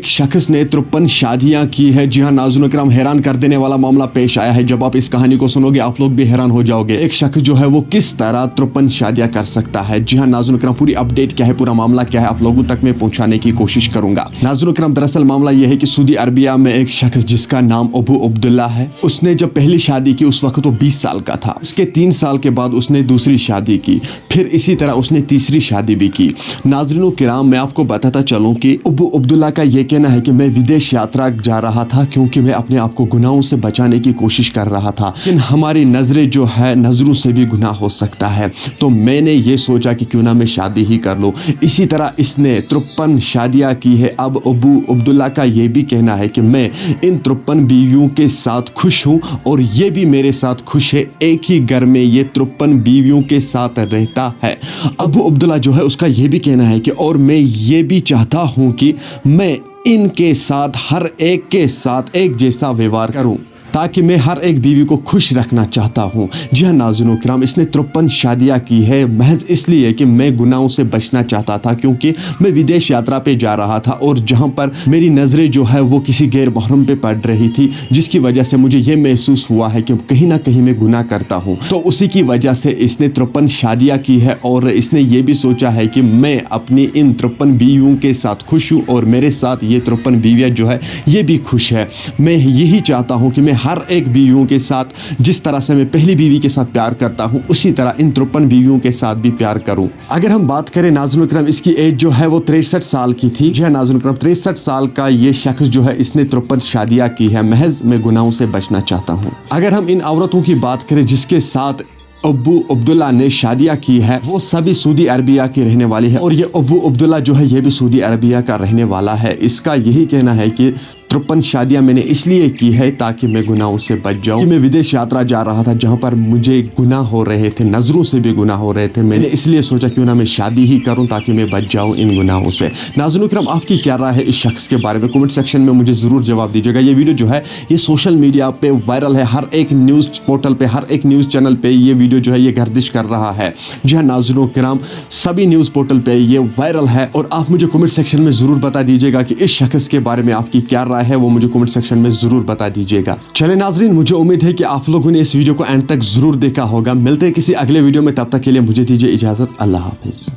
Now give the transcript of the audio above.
एक शख्स ने 53 शादियां की है। जी हाँ नाज़रीन करम, हैरान कर देने वाला मामला पेश आया है। जब आप इस कहानी को सुनोगे आप लोग भी हैरान हो जाओगे। एक शख्स जो है वो किस तरह 53 शादियां कर सकता है। जी हाँ नाज़रीन करम, पूरी अपडेट क्या है, पूरा मामला क्या है, आप लोगों तक मैं पहुंचाने की कोशिश करूंगा। नाज़रीन करम, दरअसल मामला यह है कि सऊदी अरबिया में एक शख्स जिसका नाम अबू अब्दुल्ला है, उसने जब पहली शादी की उस वक्त वो 20 साल का था। उसके 3 साल के बाद उसने दूसरी शादी की, फिर इसी तरह उसने तीसरी शादी भी की। नाज़रीन किराम, मैं आपको बताता चलूं कि अबू अब्दुल्ला का ये कहना है कि मैं विदेश यात्रा जा रहा था क्योंकि मैं अपने आप को गुनाहों से बचाने की कोशिश कर रहा था, लेकिन हमारी नजरें जो है, नजरों से भी गुनाह हो सकता है, तो मैंने ये सोचा कि क्यों ना मैं शादी ही कर लूं। इसी तरह इसने 53 शादियां की है। अब अबू अब्दुल्ला का ये भी कहना है कि मैं इन 53 बीवियों के साथ खुश हूं और ये भी मेरे साथ खुश है। एक ही घर में ये 53 बीवियों के साथ रहता है। अबू अब्दुल्ला जो है उसका ये भी कहना है कि और मैं ये भी चाहता हूं कि मैं इनके साथ हर एक के साथ एक जैसा व्यवहार करूं, ताकि मैं हर एक बीवी को खुश रखना चाहता हूँ। जी हाँ नाज़रीन किराम, इसने 53 शादियाँ की है महज इसलिए कि मैं गुनाहों से बचना चाहता था, क्योंकि मैं विदेश यात्रा पे जा रहा था और जहाँ पर मेरी नज़रें जो है वो किसी गैर महरम पे पड़ रही थी, जिसकी वजह से मुझे ये महसूस हुआ है कि कहीं ना कहीं मैं गुनाह करता हूँ। तो उसी की वजह से इसने 53 शादियाँ की है और इसने ये भी सोचा है कि मैं अपनी इन 53 बीवियों के साथ खुश हूँ और मेरे साथ ये 53 बीवियाँ जो है ये भी खुश है। मैं यही चाहता हूँ कि मैं हर एक बीवियों के साथ जिस तरह से मैं पहली बीवी के साथ प्यार करता हूं उसी तरह इन 53 बीवियों के साथ भी प्यार करूं। अगर हम बात करें नाज़रीन करम, इसकी एज जो है वो 63 साल की थी। जी हाँ नाज़रीन करम, 63 साल का ये शख्स जो है इसने 53 शादियां की है। महज मैं गुनाहों से बचना चाहता हूं। अगर हम इन औरतों की बात करें जिसके साथ अबू अब्दुल्ला ने शादियां की है, वो सभी सऊदी अरबिया के रहने वाली है और ये अबू अब्दुल्ला जो है ये भी सऊदी अरबिया का रहने वाला है। इसका यही कहना है कि 53 शादियां मैंने इसलिए की है ताकि मैं गुनाहों से बच जाऊं। मैं विदेश यात्रा जा रहा था जहां पर मुझे गुनाह हो रहे थे, नजरों से भी गुनाह हो रहे थे। मैंने इसलिए सोचा क्यों ना मैं शादी ही करूं ताकि मैं बच जाऊं इन गुनाहों से। नाज़रीन किराम, आपकी क्या राय है इस शख्स के बारे में? कमेंट सेक्शन में मुझे जरूर जवाब दीजिएगा। ये वीडियो जो है ये सोशल मीडिया पे वायरल है, हर एक न्यूज़ पोर्टल पे, हर एक न्यूज़ चैनल पे ये वीडियो जो है ये गर्दिश कर रहा है। जी हाँ नाज़रीन किराम, सभी न्यूज़ पोर्टल पे ये वायरल है और आप मुझे कमेंट सेक्शन में जरूर बता दीजिएगा कि इस शख्स के बारे में आपकी क्या राय है, वो मुझे कमेंट सेक्शन में जरूर बता दीजिएगा। चले नाज़रीन, मुझे उम्मीद है कि आप लोगों ने इस वीडियो को एंड तक जरूर देखा होगा। मिलते हैं किसी अगले वीडियो में, तब तक के लिए मुझे दीजिए इजाजत। अल्लाह हाफिज।